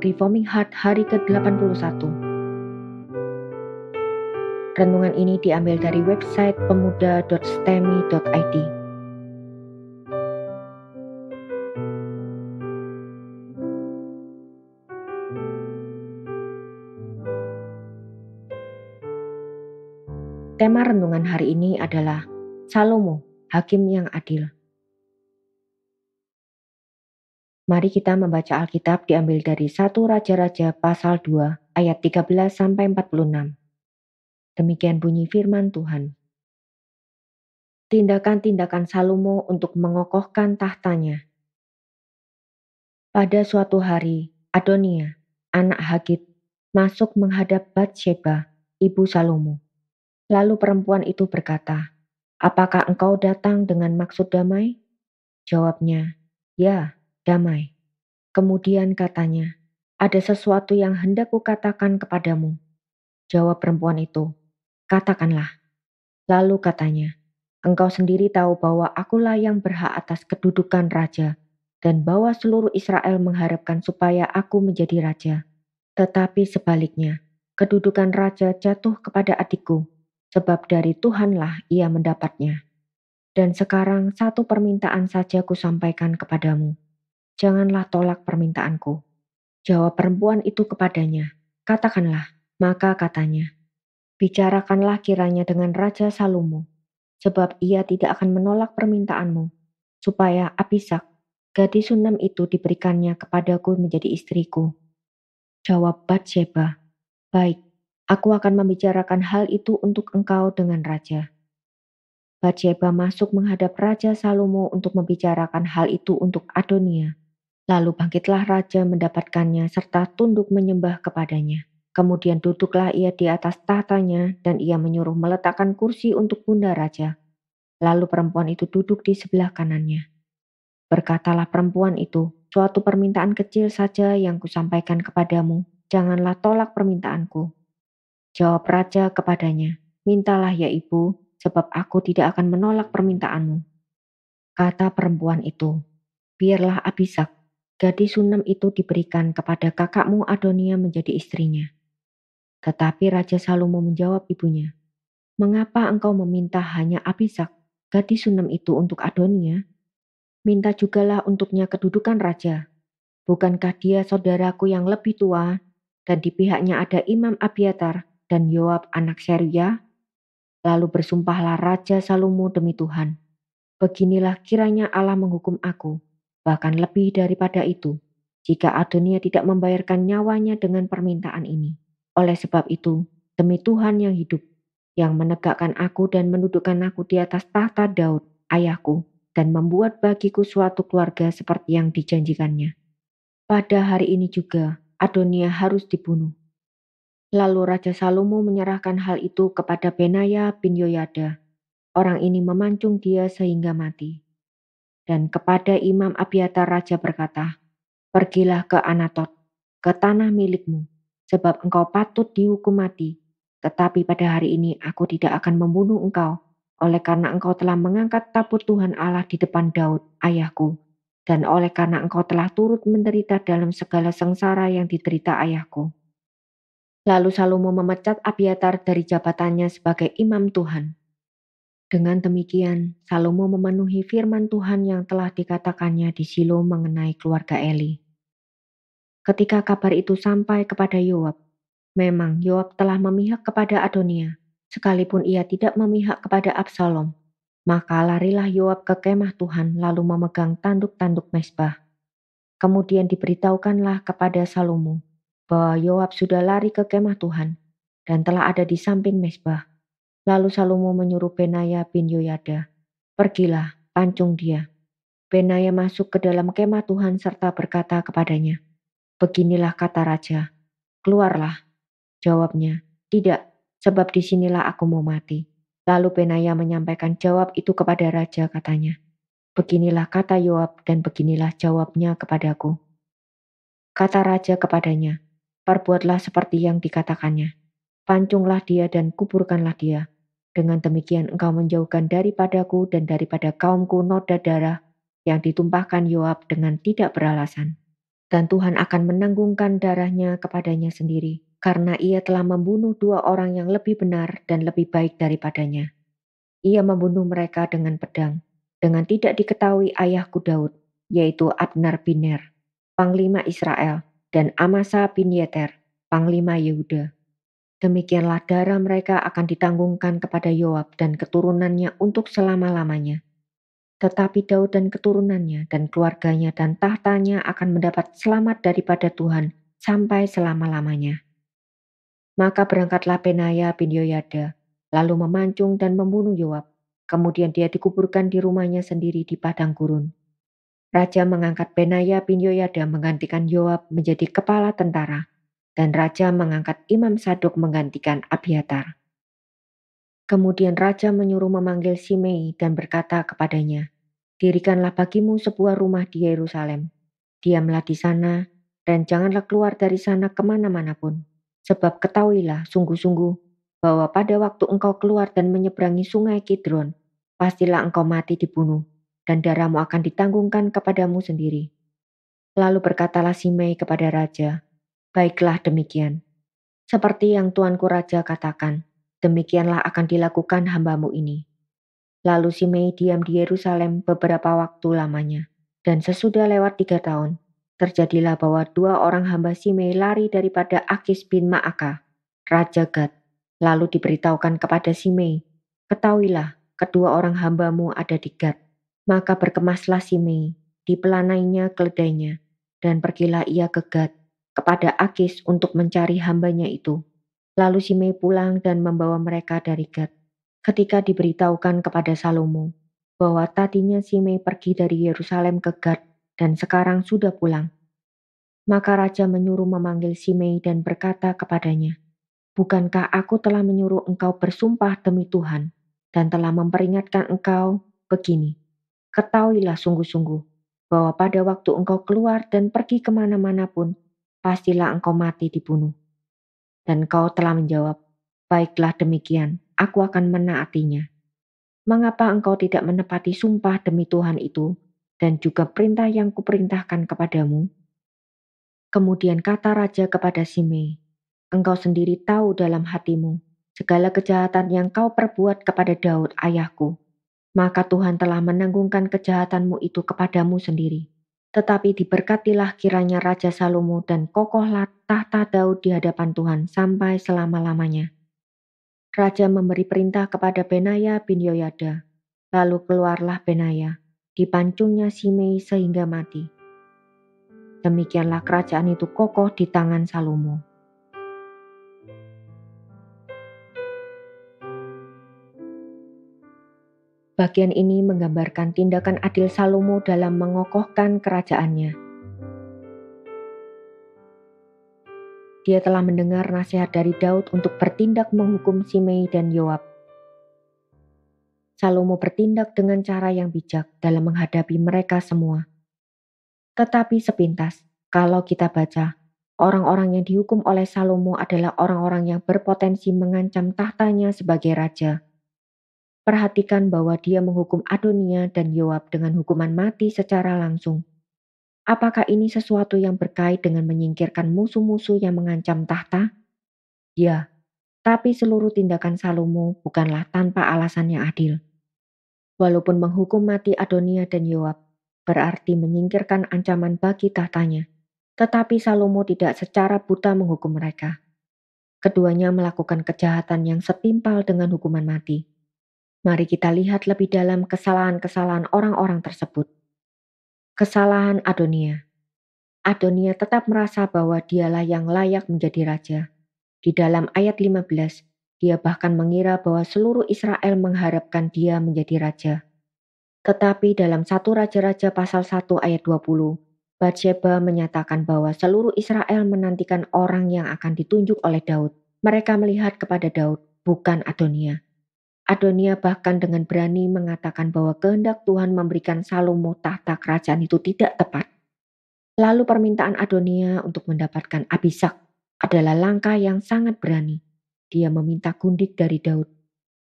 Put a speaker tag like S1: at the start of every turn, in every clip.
S1: Reforming Heart hari ke-81. Renungan ini diambil dari website pemuda.stemi.id. Tema renungan hari ini adalah Salomo, Hakim yang Adil. Mari kita membaca Alkitab diambil dari 1 Raja-Raja pasal 2 ayat 13-46. Demikian bunyi firman Tuhan. Tindakan-tindakan Salomo untuk mengokohkan tahtanya. Pada suatu hari, Adonia, anak Hagit, masuk menghadap Batsheba, ibu Salomo. Lalu perempuan itu berkata, "Apakah engkau datang dengan maksud damai?" Jawabnya, "Ya, damai." Kemudian katanya, "Ada sesuatu yang hendak kukatakan kepadamu." Jawab perempuan itu, "Katakanlah." Lalu katanya, "Engkau sendiri tahu bahwa akulah yang berhak atas kedudukan raja, dan bahwa seluruh Israel mengharapkan supaya aku menjadi raja. Tetapi sebaliknya, kedudukan raja jatuh kepada adikku, sebab dari Tuhanlah ia mendapatnya. Dan sekarang satu permintaan saja kusampaikan kepadamu. Janganlah tolak permintaanku." Jawab perempuan itu kepadanya, "Katakanlah." Maka katanya, "Bicarakanlah kiranya dengan Raja Salomo, sebab ia tidak akan menolak permintaanmu, supaya Abisak, gadis Sunam itu diberikannya kepadaku menjadi istriku." Jawab Batsheba, "Baik, aku akan membicarakan hal itu untuk engkau dengan raja." Batsheba masuk menghadap Raja Salomo untuk membicarakan hal itu untuk Adonia. Lalu bangkitlah raja mendapatkannya serta tunduk menyembah kepadanya. Kemudian duduklah ia di atas tahtanya dan ia menyuruh meletakkan kursi untuk bunda raja. Lalu perempuan itu duduk di sebelah kanannya. Berkatalah perempuan itu, "Suatu permintaan kecil saja yang kusampaikan kepadamu, janganlah tolak permintaanku." Jawab raja kepadanya, "Mintalah ya ibu, sebab aku tidak akan menolak permintaanmu." Kata perempuan itu, "Biarlah Abisak, gadis Sunam itu diberikan kepada kakakmu Adonia menjadi istrinya." Tetapi Raja Salomo menjawab ibunya, "Mengapa engkau meminta hanya Abisak, gadis Sunam itu untuk Adonia? Minta jugalah untuknya kedudukan raja. Bukankah dia saudaraku yang lebih tua, dan di pihaknya ada Imam Abiatar dan Yoab anak Seruya?" Lalu bersumpahlah Raja Salomo demi Tuhan, "Beginilah kiranya Allah menghukum aku, bahkan lebih daripada itu, jika Adonia tidak membayarkan nyawanya dengan permintaan ini. Oleh sebab itu, demi Tuhan yang hidup, yang menegakkan aku dan menundukkan aku di atas tahta Daud, ayahku, dan membuat bagiku suatu keluarga seperti yang dijanjikannya, pada hari ini juga Adonia harus dibunuh." Lalu Raja Salomo menyerahkan hal itu kepada Benaya bin Yoyada. Orang ini memancung dia sehingga mati. Dan kepada Imam Abiatar raja berkata, "Pergilah ke Anatot, ke tanah milikmu, sebab engkau patut dihukum mati. Tetapi pada hari ini aku tidak akan membunuh engkau, oleh karena engkau telah mengangkat tabut Tuhan Allah di depan Daud, ayahku, dan oleh karena engkau telah turut menderita dalam segala sengsara yang diderita ayahku." Lalu Salomo memecat Abiatar dari jabatannya sebagai imam Tuhan. Dengan demikian, Salomo memenuhi firman Tuhan yang telah dikatakannya di Shilo mengenai keluarga Eli. Ketika kabar itu sampai kepada Yoab, memang Yoab telah memihak kepada Adonia, sekalipun ia tidak memihak kepada Absalom. Maka larilah Yoab ke kemah Tuhan lalu memegang tanduk-tanduk mezbah. Kemudian diberitahukanlah kepada Salomo bahwa Yoab sudah lari ke kemah Tuhan dan telah ada di samping mezbah. Lalu Salomo menyuruh Benaya bin Yoyada, "Pergilah, pancung dia." Benaya masuk ke dalam kemah Tuhan serta berkata kepadanya, "Beginilah kata raja." "Keluarlah." Jawabnya, "Tidak, sebab disinilah aku mau mati." Lalu Benaya menyampaikan jawab itu kepada raja, katanya, "Beginilah kata Yoab dan beginilah jawabnya kepadaku." Kata raja kepadanya, "Perbuatlah seperti yang dikatakannya. Pancunglah dia dan kuburkanlah dia. Dengan demikian engkau menjauhkan daripadaku dan daripada kaumku noda darah yang ditumpahkan Yoab dengan tidak beralasan." dan Tuhan akan menanggungkan darahnya kepadanya sendiri, karena ia telah membunuh dua orang yang lebih benar dan lebih baik daripadanya. Ia membunuh mereka dengan pedang, dengan tidak diketahui ayahku Daud, yaitu Abner bin Ner, panglima Israel, dan Amasa bin Yeter, panglima Yehuda. Demikianlah darah mereka akan ditanggungkan kepada Yoab dan keturunannya untuk selama-lamanya. Tetapi Daud dan keturunannya dan keluarganya dan tahtanya akan mendapat selamat daripada Tuhan sampai selama-lamanya. Maka berangkatlah Benaya bin Yoyada, lalu memancung dan membunuh Yoab. Kemudian dia dikuburkan di rumahnya sendiri di padang gurun. Raja mengangkat Benaya bin Yoyada menggantikan Yoab menjadi kepala tentara, dan raja mengangkat Imam Sadok menggantikan Abiatar. Kemudian raja menyuruh memanggil Simei dan berkata kepadanya, "Dirikanlah bagimu sebuah rumah di Yerusalem. Diamlah di sana, dan janganlah keluar dari sana kemana-mana pun. Sebab ketahuilah sungguh-sungguh bahwa pada waktu engkau keluar dan menyeberangi sungai Kidron, pastilah engkau mati dibunuh, dan darahmu akan ditanggungkan kepadamu sendiri." Lalu berkatalah Simei kepada raja, "Baiklah demikian. Seperti yang tuanku raja katakan, demikianlah akan dilakukan hambamu ini." Lalu Simei diam di Yerusalem beberapa waktu lamanya. Dan sesudah lewat 3 tahun, terjadilah bahwa dua orang hamba Simei lari daripada Akis bin Maaka, Raja Gad. Lalu diberitahukan kepada Simei, "Ketahuilah, kedua orang hambamu ada di Gad." Maka berkemaslah Simei, dipelanainya keledainya, dan pergilah ia ke Gad, kepada Akis untuk mencari hambanya itu. Lalu Simei pulang dan membawa mereka dari Gad. Ketika diberitahukan kepada Salomo bahwa tadinya Simei pergi dari Yerusalem ke Gad dan sekarang sudah pulang, maka raja menyuruh memanggil Simei dan berkata kepadanya, "Bukankah aku telah menyuruh engkau bersumpah demi Tuhan dan telah memperingatkan engkau begini? Ketahuilah sungguh-sungguh bahwa pada waktu engkau keluar dan pergi kemana-mana pun, pastilah engkau mati dibunuh." Dan kau telah menjawab, "Baiklah demikian, aku akan menaatinya." Mengapa engkau tidak menepati sumpah demi Tuhan itu dan juga perintah yang kuperintahkan kepadamu? Kemudian kata raja kepada Simei, "Engkau sendiri tahu dalam hatimu segala kejahatan yang kau perbuat kepada Daud ayahku. Maka Tuhan telah menanggungkan kejahatanmu itu kepadamu sendiri. Tetapi diberkatilah kiranya Raja Salomo dan kokohlah tahta Daud di hadapan Tuhan sampai selama-lamanya." Raja memberi perintah kepada Benaya bin Yoyada. Lalu keluarlah Benaya, dipancungnya Simei sehingga mati. Demikianlah kerajaan itu kokoh di tangan Salomo. Bagian ini menggambarkan tindakan adil Salomo dalam mengokohkan kerajaannya. Dia telah mendengar nasihat dari Daud untuk bertindak menghukum Simei dan Yoab. Salomo bertindak dengan cara yang bijak dalam menghadapi mereka semua. Tetapi sepintas, kalau kita baca, orang-orang yang dihukum oleh Salomo adalah orang-orang yang berpotensi mengancam tahtanya sebagai raja. Perhatikan bahwa dia menghukum Adonia dan Yoab dengan hukuman mati secara langsung. Apakah ini sesuatu yang berkait dengan menyingkirkan musuh-musuh yang mengancam tahta? Ya, tapi seluruh tindakan Salomo bukanlah tanpa alasan yang adil. Walaupun menghukum mati Adonia dan Yoab, berarti menyingkirkan ancaman bagi tahtanya. Tetapi Salomo tidak secara buta menghukum mereka. Keduanya melakukan kejahatan yang setimpal dengan hukuman mati. Mari kita lihat lebih dalam kesalahan-kesalahan orang-orang tersebut. Kesalahan Adonia. Adonia tetap merasa bahwa dialah yang layak menjadi raja. Di dalam ayat 15, dia bahkan mengira bahwa seluruh Israel mengharapkan dia menjadi raja. Tetapi dalam 1 Raja-Raja pasal 1 ayat 20, Batsheba menyatakan bahwa seluruh Israel menantikan orang yang akan ditunjuk oleh Daud. Mereka melihat kepada Daud, bukan Adonia. Adonia bahkan dengan berani mengatakan bahwa kehendak Tuhan memberikan Salomo tahta kerajaan itu tidak tepat. Lalu permintaan Adonia untuk mendapatkan Abisak adalah langkah yang sangat berani. Dia meminta gundik dari Daud.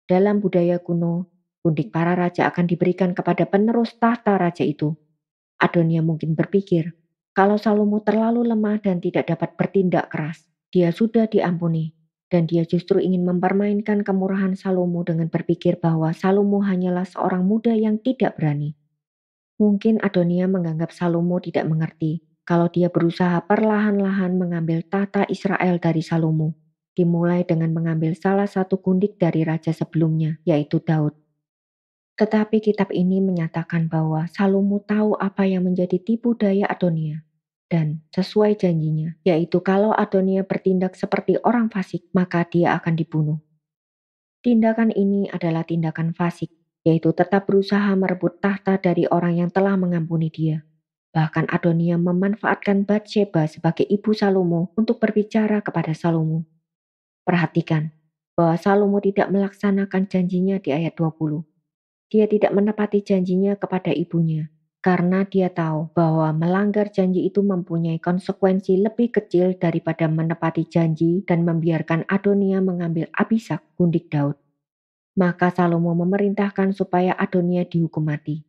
S1: Dalam budaya kuno, gundik para raja akan diberikan kepada penerus tahta raja itu. Adonia mungkin berpikir, Kalau Salomo terlalu lemah dan tidak dapat bertindak keras, dia sudah diampuni, dan dia justru ingin mempermainkan kemurahan Salomo dengan berpikir bahwa Salomo hanyalah seorang muda yang tidak berani. Mungkin Adonia menganggap Salomo tidak mengerti kalau dia berusaha perlahan-lahan mengambil tahta Israel dari Salomo, dimulai dengan mengambil salah satu gundik dari raja sebelumnya, yaitu Daud. Tetapi kitab ini menyatakan bahwa Salomo tahu apa yang menjadi tipu daya Adonia. Dan sesuai janjinya, yaitu kalau Adonia bertindak seperti orang fasik, maka dia akan dibunuh. Tindakan ini adalah tindakan fasik, yaitu tetap berusaha merebut tahta dari orang yang telah mengampuni dia. Bahkan Adonia memanfaatkan Batsheba sebagai ibu Salomo untuk berbicara kepada Salomo. Perhatikan bahwa Salomo tidak melaksanakan janjinya di ayat 20. Dia tidak menepati janjinya kepada ibunya, karena dia tahu bahwa melanggar janji itu mempunyai konsekuensi lebih kecil daripada menepati janji dan membiarkan Adonia mengambil Abisak, gundik Daud. Maka Salomo memerintahkan supaya Adonia dihukum mati.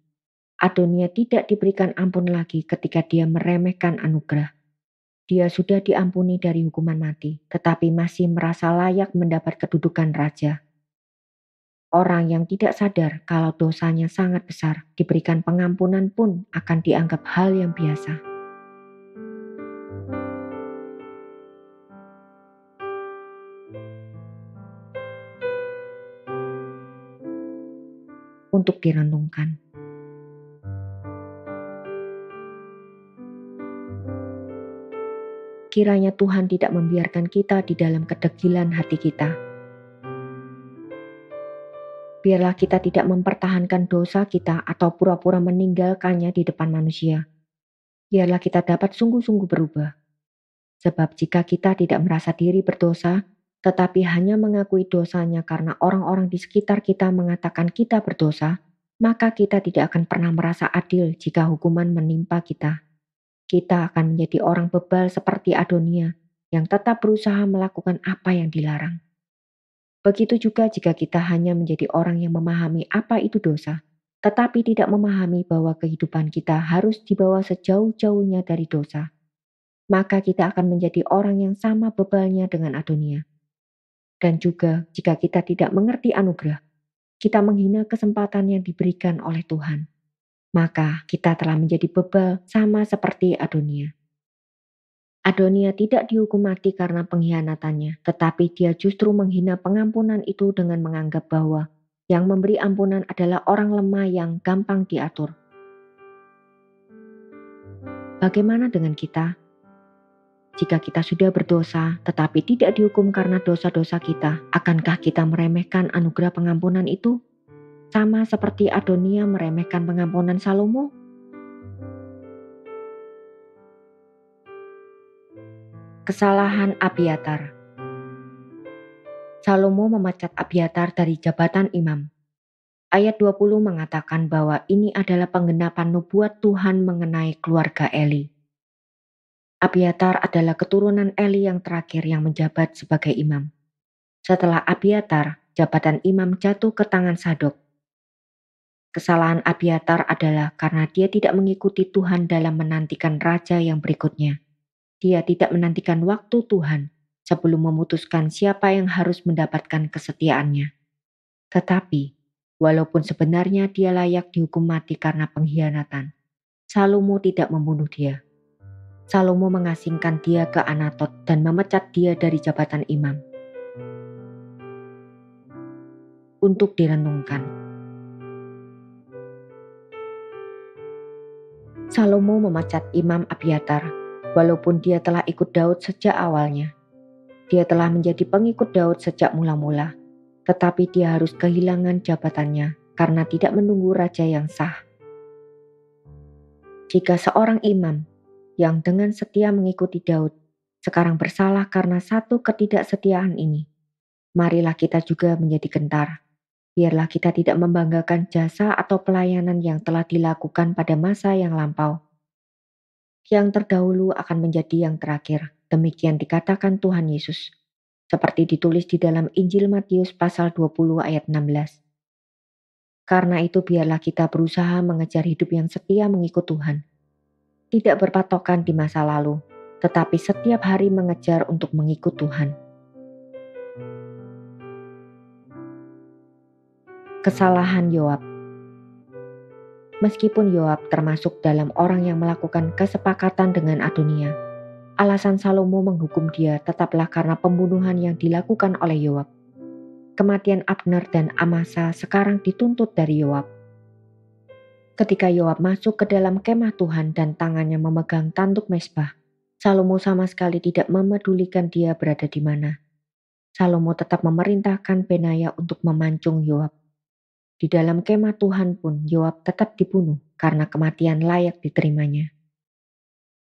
S1: Adonia tidak diberikan ampun lagi ketika dia meremehkan anugerah. Dia sudah diampuni dari hukuman mati, tetapi masih merasa layak mendapat kedudukan raja. Orang yang tidak sadar kalau dosanya sangat besar, diberikan pengampunan pun akan dianggap hal yang biasa. Untuk direnungkan. Kiranya Tuhan tidak membiarkan kita di dalam kedegilan hati kita. Biarlah kita tidak mempertahankan dosa kita atau pura-pura meninggalkannya di depan manusia. Biarlah kita dapat sungguh-sungguh berubah. Sebab jika kita tidak merasa diri berdosa, tetapi hanya mengakui dosanya karena orang-orang di sekitar kita mengatakan kita berdosa, maka kita tidak akan pernah merasa adil jika hukuman menimpa kita. Kita akan menjadi orang bebal seperti Adonia yang tetap berusaha melakukan apa yang dilarang. Begitu juga jika kita hanya menjadi orang yang memahami apa itu dosa, tetapi tidak memahami bahwa kehidupan kita harus dibawa sejauh-jauhnya dari dosa. Maka kita akan menjadi orang yang sama bebalnya dengan Adonia. Dan juga jika kita tidak mengerti anugerah, kita menghina kesempatan yang diberikan oleh Tuhan. Maka kita telah menjadi bebal sama seperti Adonia. Adonia tidak dihukum mati karena pengkhianatannya, tetapi dia justru menghina pengampunan itu dengan menganggap bahwa yang memberi ampunan adalah orang lemah yang gampang diatur. Bagaimana dengan kita? Jika kita sudah berdosa tetapi tidak dihukum karena dosa-dosa kita, akankah kita meremehkan anugerah pengampunan itu? Sama seperti Adonia meremehkan pengampunan Salomo? Kesalahan Abiatar. Salomo memecat Abiatar dari jabatan imam. Ayat 20 mengatakan bahwa ini adalah penggenapan nubuat Tuhan mengenai keluarga Eli. Abiatar adalah keturunan Eli yang terakhir yang menjabat sebagai imam. Setelah Abiatar, jabatan imam jatuh ke tangan Sadok. Kesalahan Abiatar adalah karena dia tidak mengikuti Tuhan dalam menantikan raja yang berikutnya. Dia tidak menantikan waktu Tuhan sebelum memutuskan siapa yang harus mendapatkan kesetiaannya. Tetapi, walaupun sebenarnya dia layak dihukum mati karena pengkhianatan, Salomo tidak membunuh dia. Salomo mengasingkan dia ke Anatot dan memecat dia dari jabatan imam. Untuk direnungkan. Salomo memecat Imam Abiatar, walaupun dia telah ikut Daud sejak awalnya. Dia telah menjadi pengikut Daud sejak mula-mula, tetapi dia harus kehilangan jabatannya karena tidak menunggu raja yang sah. Jika seorang imam yang dengan setia mengikuti Daud sekarang bersalah karena satu ketidaksetiaan ini, marilah kita juga menjadi gentar. Biarlah kita tidak membanggakan jasa atau pelayanan yang telah dilakukan pada masa yang lampau. Yang terdahulu akan menjadi yang terakhir, demikian dikatakan Tuhan Yesus. Seperti ditulis di dalam Injil Matius pasal 20 ayat 16. Karena itu biarlah kita berusaha mengejar hidup yang setia mengikut Tuhan. tidak berpatokan di masa lalu, tetapi setiap hari mengejar untuk mengikut Tuhan. Kesalahan Yoab. Meskipun Yoab termasuk dalam orang yang melakukan kesepakatan dengan Adonia, alasan Salomo menghukum dia tetaplah karena pembunuhan yang dilakukan oleh Yoab. Kematian Abner dan Amasa sekarang dituntut dari Yoab. Ketika Yoab masuk ke dalam kemah Tuhan dan tangannya memegang tanduk mezbah, Salomo sama sekali tidak memedulikan dia berada di mana. Salomo tetap memerintahkan Benaya untuk memancung Yoab. Di dalam kemah Tuhan pun Yoab tetap dibunuh karena kematian layak diterimanya.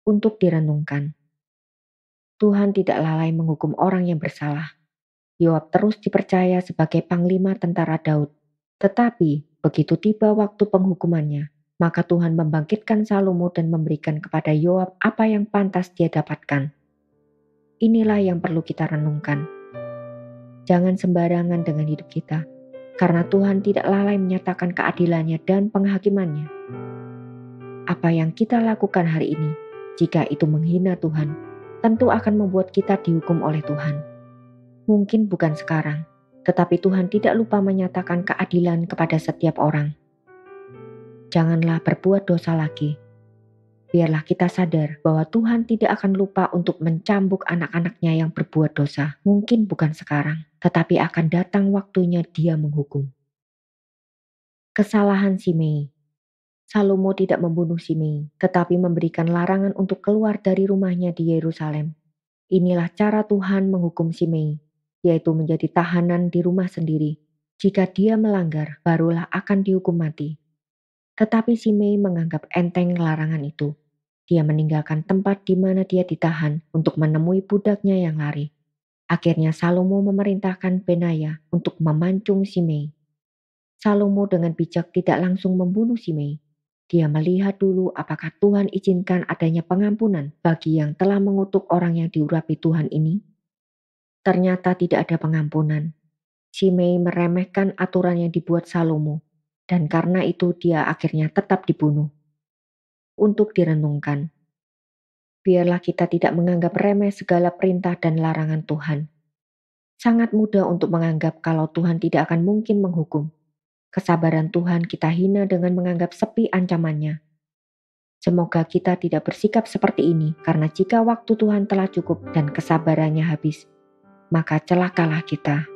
S1: Untuk direnungkan, Tuhan tidak lalai menghukum orang yang bersalah. Yoab terus dipercaya sebagai panglima tentara Daud. Tetapi begitu tiba waktu penghukumannya, maka Tuhan membangkitkan Salomo dan memberikan kepada Yoab apa yang pantas dia dapatkan. Inilah yang perlu kita renungkan. Jangan sembarangan dengan hidup kita, karena Tuhan tidak lalai menyatakan keadilannya dan penghakimannya. Apa yang kita lakukan hari ini, jika itu menghina Tuhan, tentu akan membuat kita dihukum oleh Tuhan. Mungkin bukan sekarang, tetapi Tuhan tidak lupa menyatakan keadilan kepada setiap orang. Janganlah berbuat dosa lagi. Biarlah kita sadar bahwa Tuhan tidak akan lupa untuk mencambuk anak-anaknya yang berbuat dosa. Mungkin bukan sekarang, tetapi akan datang waktunya Dia menghukum. Kesalahan Simei. Salomo tidak membunuh Simei, tetapi memberikan larangan untuk keluar dari rumahnya di Yerusalem. Inilah cara Tuhan menghukum Simei, yaitu menjadi tahanan di rumah sendiri. Jika dia melanggar, barulah akan dihukum mati. Tetapi Simei menganggap enteng larangan itu. Dia meninggalkan tempat di mana dia ditahan untuk menemui budaknya yang lari. Akhirnya Salomo memerintahkan Benaya untuk memancung Simei. Salomo dengan bijak tidak langsung membunuh Simei. Dia melihat dulu apakah Tuhan izinkan adanya pengampunan bagi yang telah mengutuk orang yang diurapi Tuhan ini. Ternyata tidak ada pengampunan. Simei meremehkan aturan yang dibuat Salomo, dan karena itu dia akhirnya tetap dibunuh. Untuk direnungkan, biarlah kita tidak menganggap remeh segala perintah dan larangan Tuhan. Sangat mudah untuk menganggap kalau Tuhan tidak akan mungkin menghukum. Kesabaran Tuhan kita hina dengan menganggap sepi ancamannya. Semoga kita tidak bersikap seperti ini, karena jika waktu Tuhan telah cukup dan kesabarannya habis, maka celakalah kita.